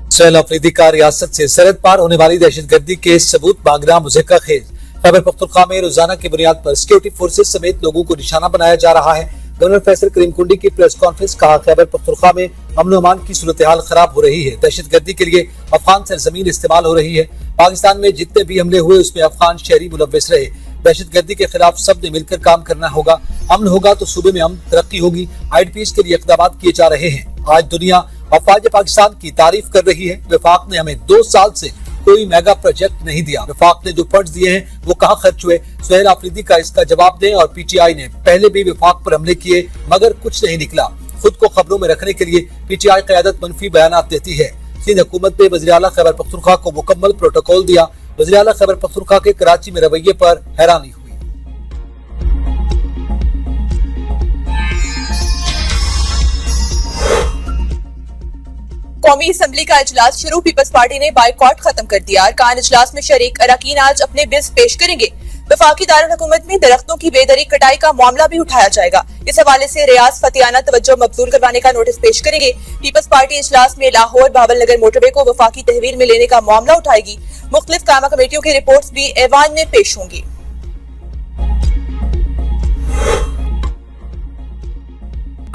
सुहेल अफरीदी का रियासत से सरहद पार होने वाली दहशतगर्दी के सबूत मांगना मुज़क्कर खेज। खैबर पख्तूनख्वा में रोजाना की बुनियाद पर सिक्योरिटी फोर्सेज समेत लोगों को निशाना बनाया जा रहा है। गवर्नर फैसल करीम कुंडी की प्रेस कॉन्फ्रेंस कहा, खैबर पख्तूनख्वा में अमन अमान की सूरत हाल खराब हो रही है। दहशतगर्दी के लिए अफगान सरजमीन इस्तेमाल हो रही है। पाकिस्तान में जितने भी हमले हुए उसमें अफगान शहरी मुलव्वस रहे। दहशतगर्दी के खिलाफ सब ने मिलकर काम करना होगा। अमन होगा तो सूबे में अमन, तरक्की होगी। IDPs के लिए इक़दाम किए जा रहे हैं। आज दुनिया अफवाज पाकिस्तान की तारीफ कर रही है। वफाक ने हमें 2 साल से कोई मेगा प्रोजेक्ट नहीं दिया। वफाक ने जो फंड्स दिए हैं वो कहाँ खर्च हुए? सुहेल अफरीदी का इसका जवाब दें। और PTI ने पहले भी वफाक पर हमले किए मगर कुछ नहीं निकला। खुद को खबरों में रखने के लिए PTI क़यादत मनफी बयान देती है। सिंध हुकूमत ने वज़ीर आला खैबर पख्तूनख्वा को मुकम्मल प्रोटोकॉल दिया। वज़ीर आला खैबर पख्तूनख्वा के कराची में रवैये पर हैरानी हुई। कौमी असम्बली का इजलास शुरू। पीपल्स पार्टी ने बाइकॉट खत्म कर दिया। अरकान इजलास में शरीक अरकान आज अपने बिल्स पेश करेंगे। वफाकी दारुल हुकूमत में दरख्तों की बेदरी कटाई का मामला भी उठाया जाएगा। इस हवाले से रियाज फतियाना तवज्जो मबजूल करवाने का नोटिस पेश करेंगे। पीपल्स पार्टी इजलास में लाहौर बाबल नगर मोटरवे को वफाकी तहवील में लेने का मामला उठाएगी। मुख्तलिफ कामा कमेटियों की रिपोर्ट्स भी ऐवान में पेश होंगी।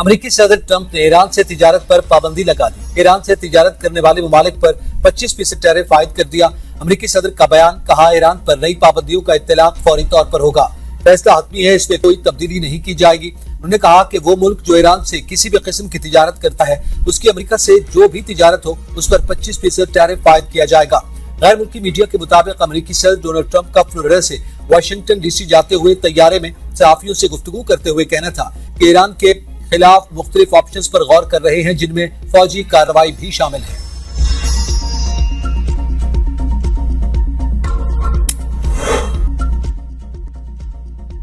अमेरिकी सदर ट्रंप ने ईरान से तिजारत पर पाबंदी लगा दी। ईरान से तिजारत करने वाले ममालिक पर 25% टैरिफ आयद कर दिया। अमेरिकी सदर का बयान, कहा ईरान पर नई पाबंदियों का इत्तलाक फौरी तौर पर होगा। फैसला हतमी है, इसमें कोई तब्दीली नहीं की जाएगी। उन्होंने कहा कि वो मुल्क जो ईरान से किसी भी किस्म की तिजारत करता है उसकी अमेरिका से जो भी तिजारत हो उस पर 25% टैरिफ आयद किया जाएगा। गैर मुल्की मीडिया के मुताबिक अमेरिकी सदर डोनाल्ड ट्रंप का फ्लोरिडा से वाशिंगटन DC जाते हुए तैयारे में सहाफियों से गुफ्तगू करते हुए कहना था कि ईरान के खिलाफ मुख्तलिफ ऑप्शंस पर गौर कर रहे हैं जिनमें फौजी कार्रवाई भी शामिल है।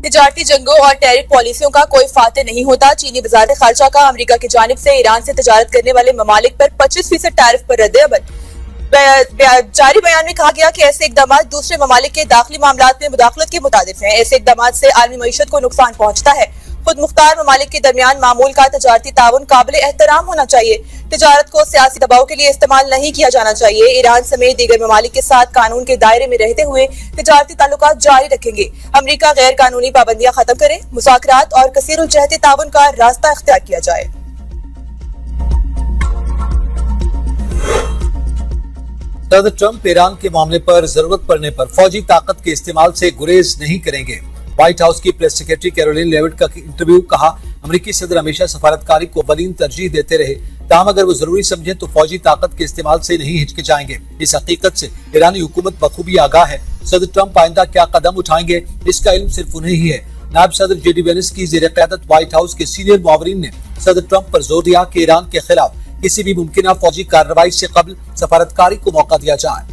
तिजारती जंगों और टैरिफ पॉलिसियों का कोई फाते नहीं होता। चीनी वज़ारत ख़ारजा का अमेरिका की जानिब से ईरान से तिजारत करने वाले ममालिक पर 25% टैरिफ पर रद्द-ए-अमल। जारी बयान में कहा गया कि ऐसे इकदाम दूसरे ममालिक के दाखिली मामलात में मुदाखलत के मुतादिफ हैं। ऐसे इकदाम से आलमी मईशत को नुकसान पहुंचता है। खुद मुख्तार ममालिक के दरमियान मामूल का तजारती ताउन काबिल एहतराम होना चाहिए। तिजारत को सियासी दबाव के लिए इस्तेमाल नहीं किया जाना चाहिए। ईरान समेत दीगर ममालिक के साथ कानून के दायरे में रहते हुए तिजारती ताल्लुकात जारी रखेंगे। अमेरिका गैर कानूनी पाबंदियां खत्म करे, मुज़ाकरात और कसीरुल जहती ताउन का रास्ता इख्तियार किया जाए। सदर ट्रंप ईरान के मामले पर जरूरत पड़ने पर फौजी ताकत के इस्तेमाल से गुरेज नहीं करेंगे। व्हाइट हाउस की प्रेस सेक्रेटरी कैरोलिन लेविट का इंटरव्यू, कहा अमेरिकी सदर हमेशा सफारतकारी को अव्वलीन तरजीह देते रहे। ताहम अगर वो जरूरी समझे तो फौजी ताकत के इस्तेमाल से नहीं हिचकिचाएंगे। इस हकीकत से ईरानी हुकूमत बखूबी आगाह है। सदर ट्रंप आइंदा क्या कदम उठाएंगे इसका इल्म सिर्फ उन्हें ही है। नायब सदर JD Vance की ज़ेर क़यादत व्हाइट हाउस के सीनियर मुआवरीन ने सदर ट्रंप पर जोर दिया कि ईरान के खिलाफ किसी भी मुमकिन फौजी कार्रवाई से कबल सफारतकारी को मौका दिया जाए।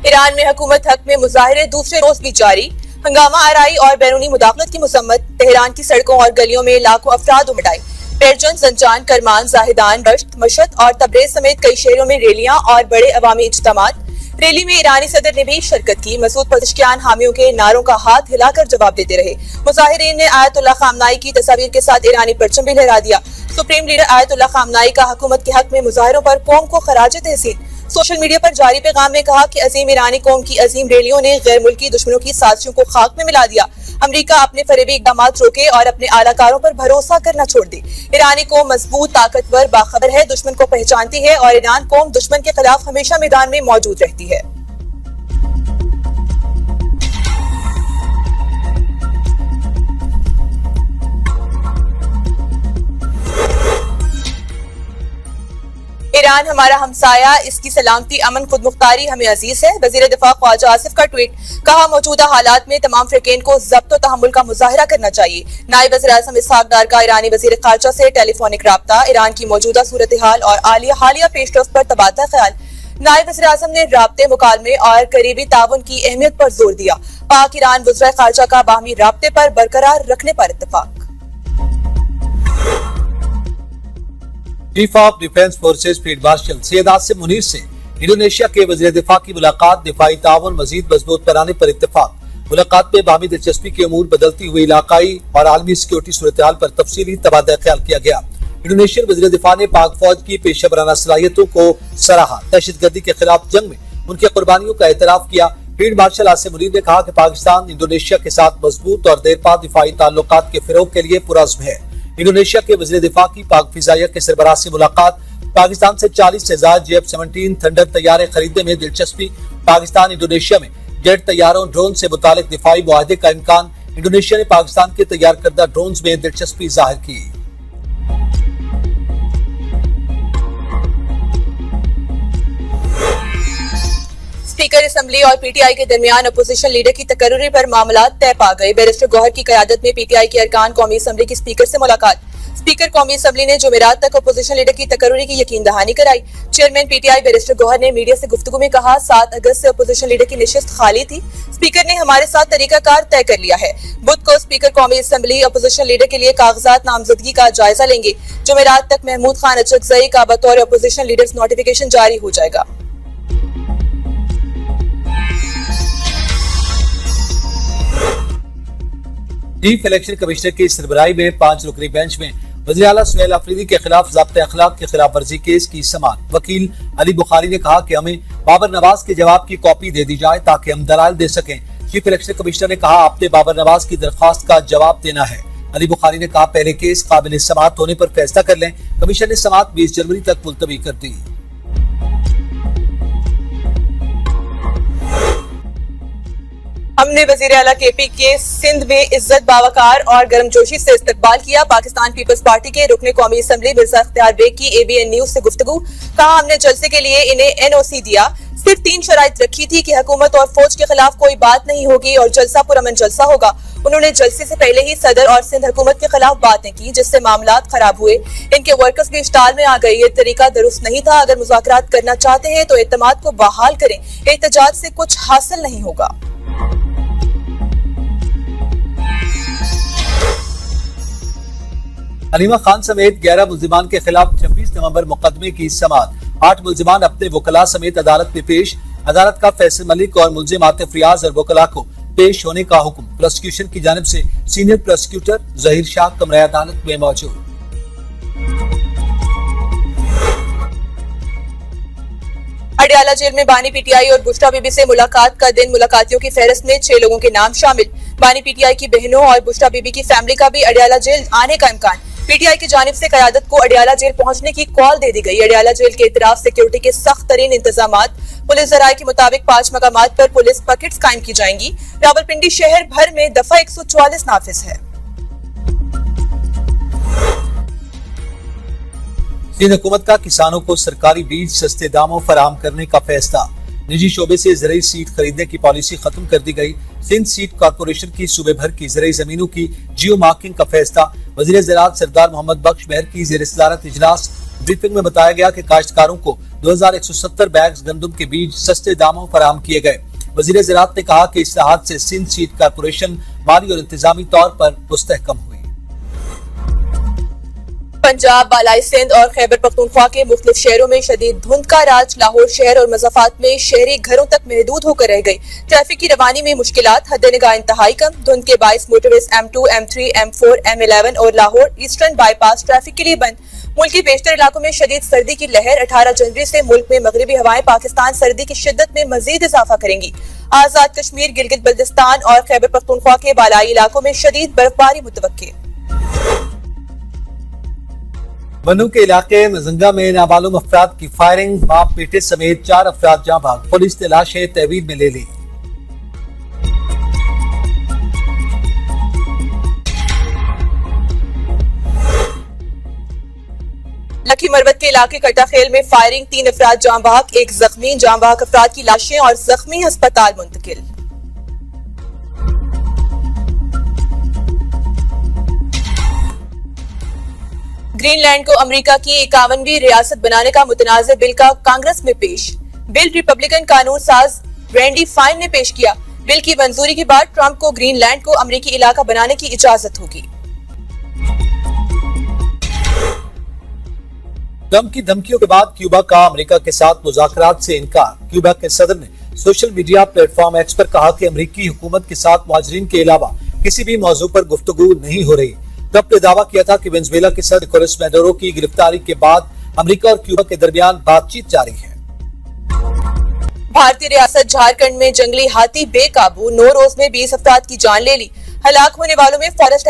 ईरान में हुकूमत हक में मुजाहिरे दूसरे रोज भी जारी। हंगामा आराई और बैरूनी मुदाखलत की मुसम्मत। तेहरान की सड़कों और गलियों में लाखों अफराद उमड़ आए। पेरजन, जंजान, करमान, जाहिदान, रश्त, मशहद और तबरेज समेत कई शहरों में रैलियां और बड़े अवामी इज्तिमात। रैली में ईरानी सदर ने भी शिरकत की। मसूद पज़ेश्कियान हामियों के नारों का हाथ हिलाकर जवाब देते रहे। मुजाहिरीन ने आयतुल्लाह खामनाई की तस्वीर के साथ ईरानी परचम भी लहरा दिया। सुप्रीम लीडर आयतुल्लाह खामनाई का हुकूमत के हक में मुजाहिरों पर कौम को खराज तहसीन। सोशल मीडिया पर जारी पैगाम में कहा कि अजीम ईरानी कौम की अजीम रैलियों ने गैर मुल्की दुश्मनों की साजिशों को खाक में मिला दिया। अमेरिका अपने फरेबी इकदाम रोके और अपने आलाकारों पर भरोसा करना छोड़ दे। ईरानी कौम मजबूत, ताकतवर, बाखबर है, दुश्मन को पहचानती है और ईरान कौम दुश्मन के खिलाफ हमेशा मैदान में मौजूद रहती है। ईरान हमारा हमसाया, इसकी सलामती, अमन, खुद मुख्तारी हमें अजीज है। वजीर दिफा ख्वाजा आसिफ का ट्वीट, कहा मौजूदा हालात में तमाम फ्रीकेन को ज़ब्त व तहम्मुल का मुजाहिरा करना चाहिए। नायब वज़ीर आज़म इसहाक डार का ईरानी वज़ीर ख़ारजा से टेलीफोनिक राब्ता। ईरान की मौजूदा सूरत हाल और हालिया पेशरफ्त पर तबादला ख्याल। नायब वज़ीर आज़म ने राब्ते, मुकालमे और करीबी ताउन की अहमियत पर जोर दिया। पाक ईरान वज़ीर ख़ारजा का बाहमी राब्ते पर बरकरार रखने पर इत्तेफाक। Chief of defence forces field marshal Syed Asim Munir से इंडोनेशिया के वज़ीर दिफा की मुलाकात। दिफाई ताउन मजीद मजबूत बनाने पर इत्तेफाक। मुलाकात में बाहमी दिलचस्पी के अमूर, बदलती हुई इलाकाई और आलमी सिक्योरिटी सूरत हाल पर तफसीली तबादला ख्याल किया गया। इंडोनेशियन वज़ीर दिफा ने पाक फौज की पेशेवराना सलाहियतों को सराहा। दहशतगर्दी के खिलाफ जंग में उनकी कुर्बानियों का एतराफ किया। फील्ड मार्शल आसिम मुनीर ने कहा कि पाकिस्तान इंडोनेशिया के साथ मजबूत और देरपा दिफाई ताल्लुकात के फिरोग के लिए पुरज़्म है। इंडोनेशिया के वज़ीर दिफा की पाक फिजाइया के सरबराह से मुलाकात। पाकिस्तान से 40 से ज्यादा JF-17 थंडर तैयारे खरीदने में दिलचस्पी। पाकिस्तान इंडोनेशिया में जेट तैयारों, ड्रोन से मुतालिक दिफाई मुआहदे का इम्कान। इंडोनेशिया ने पाकिस्तान के तैयार करदा ड्रोन में दिलचस्पी जाहिर की। स्पीकर असम्बली और पीटीआई के दरमियान अपोजिशन लीडर की तकर्रुरी पर मामला तय पा गए। बैरिस्टर गौहर की क़यादत में पीटीआई के अरकान कौमी असम्बली की स्पीकर से मुलाकात। स्पीकर कौमी असम्बली ने जुमेरात तक अपोजिशन लीडर की तकर्रुरी की यकीन दहानी कराई। चेयरमैन पीटीआई बैरिस्टर गौहर ने मीडिया से गुफ्तगू में कहा, 7 अगस्त से अपोजिशन लीडर की निशिस्त खाली थी। स्पीकर ने हमारे साथ तरीकाकार तय कर लिया है। बुध को स्पीकर कौमी असम्बली अपोजिशन लीडर के लिए कागजात नामजदगी का जायजा लेंगे। जुमेरात तक महमूद खान अचकजई का बतौर अपोजिशन लीडर्स नोटिफिकेशन जारी हो जाएगा। चीफ इलेक्शन कमिश्नर की सरबराही में 5 रुकनी बेंच में वज़ीर आला सुहेल अफरीदी के खिलाफ ज़ाब्ते अखलाक की खिलाफ वर्जी केस की समाअत। वकील अली बुखारी ने कहा कि हमें बाबर नवाज के जवाब की कॉपी दे दी जाए ताकि हम दलाइल दे सकें। चीफ इलेक्शन कमिश्नर ने कहा, आपने बाबर नवाज की दरख्वास्त का जवाब देना है। अली बुखारी ने कहा, पहले केस काबिल समाअत होने पर फैसला कर लें। कमीशन ने समाअत 20 जनवरी तक मुलतवी कर दी। हमने वजीर आला KP के सिंध में इज्जत बावकार और गर्मजोशी से इस्तकबाल किया। पाकिस्तान पीपल्स पार्टी के रुकने कौमी असम्बली मिर्जा इख्तियार बेग की ABN न्यूज से गुफ्तगू। कहा, हमने जलसे के लिए इन्हें NOC दिया। सिर्फ 3 शराइत रखी थी कि हुकूमत और फौज के खिलाफ कोई बात नहीं होगी और जलसा पुरअमन जलसा होगा। उन्होंने जलसे से पहले ही सदर और सिंध हुकूमत के खिलाफ बातें की, जिससे मामलात खराब हुए। इनके वर्कर्स भी इश्ताल में आ गए। ये तरीका दुरुस्त नहीं था। अगर मुज़ाकरात करना चाहते हैं तो एतमाद को बहाल करें। एहतजाज से कुछ हासिल नहीं होगा। हलीमा खान समेत 11 मुल्जिमान के खिलाफ 26 नवंबर मुकदमे की समाअत। 8 मुल्जिमान अपने वकला समेत अदालत में पेश। अदालत का फैसल मलिक और मुल्जिम आतिफ रियाज और वकला को पेश होने का हुक्म। प्रोसिक्यूशन की जानिब से सीनियर प्रोसिक्यूटर जहीर शाह कमरा अदालत में मौजूद। अडियाला जेल में बानी पीटीआई और बुश्रा बीबी से मुलाकात का दिन। मुलाकातियों की फहरिस्त में 6 लोगों के नाम शामिल। बानी पीटीआई की बहनों और बुश्रा बीबी की फैमिली का भी अडियाला जेल आने का इम्कान। पीटीआई की जानिब से क़यादत को अडियाला जेल पहुंचने की कॉल दे दी गई। अडियाला जेल के इतराफ सिक्योरिटी के सख्त तरीन इंतजामात। पुलिस ज़राए के मुताबिक 5 मकामात पर पुलिस पकेट्स कायम की जाएंगी। रावलपिंडी शहर भर में दफा 144 नाफिज है। सिंध हुकूमत का किसानों को सरकारी बीज सस्ते दामों फराहम करने का फैसला। निजी शोबे से ज़रूरी सीट खरीदने की पॉलिसी खत्म कर दी गई। सिंध सीट कॉर्पोरेशन की सूबे भर की ज़रूरी जमीनों की जियो मार्किंग का फैसला। वज़ीर ज़राअत सरदार मोहम्मद बख्श महर की ज़ेर सदारत इजलास। ब्रीफिंग में बताया गया कि काश्तकारों को 2170 बैग्स गंदम के बीज सस्ते दामों फराहम किए गए। वज़ीर ज़राअत ने कहा कि इस्लाहात से सिंध सीट कॉर्पोरेशन माली और इंतजामी तौर पर मुस्तहकम हुई। पंजाब, बालाई सिंध और खैबर पख्तूनख्वा के मुख्तलिफ शहरों में शदीद धुंध का राज। लाहौर शहर और मज़ाफात में शहरी घरों तक महदूद होकर रह गई। ट्रैफिक की रवानी में मुश्किलात, हद निगाह इंतहाई कम। धुंध के बाइस motorways M2, M3, M4, M11 और लाहौर ईस्टर्न बाईपास ट्रैफिक के लिए बंद। मुल्क के बेशतर इलाकों में शदीद सर्दी की लहर। 18 जनवरी से मुल्क में मगरिबी हवाएं पाकिस्तान सर्दी की शिद्दत में मजीद इजाफा करेंगी। आजाद कश्मीर, गिलगित बल्तिस्तान और खैबर पख्तूनख्वा के बालाई इलाकों में शदीद बर्फबारी मुतवक्के। बनू के इलाके मजंगा में नामालूम अफराद की फायरिंग, बाप बेटे समेत 4 अफराद जाँ भाग। पुलिस ने लाशें तहवील में ले ली। लखी मरवत के इलाके कटाखेल में फायरिंग, 3 अफराद जाँ भाग, 1 जख्मी। जाँ भाग अफराद की लाशें और जख्मी अस्पताल मुंतकिल। ग्रीनलैंड को अमेरिका की 51वीं रियासत बनाने का मुतनाज़ बिल का कांग्रेस में पेश। बिल रिपब्लिकन कानून साज रैंडी फाइन ने पेश किया। बिल की मंजूरी के बाद ट्रंप को ग्रीनलैंड को अमेरिकी इलाका बनाने की इजाजत होगी। ट्रंप की धमकियों के बाद क्यूबा का अमेरिका के साथ मुज़ाकरात से इनकार। क्यूबा के सदर ने सोशल मीडिया प्लेटफॉर्म एक्स पर कहा कि अमेरिकी हुकूमत के साथ मुहाजिरीन के अलावा किसी भी मौजू पर गुफ्तगू नहीं हो रही। ट्रंप ने दावा किया था कि वेनेजुएला के सदर निकोलस मैडुरो की गिरफ्तारी के बाद अमेरिका और क्यूबा के दरमियान बातचीत जारी है। भारतीय रियासत झारखंड में जंगली हाथी बेकाबू, 9 रोज में 20 अफराद की जान ले ली। हलाक होने वालों में फॉरेस्ट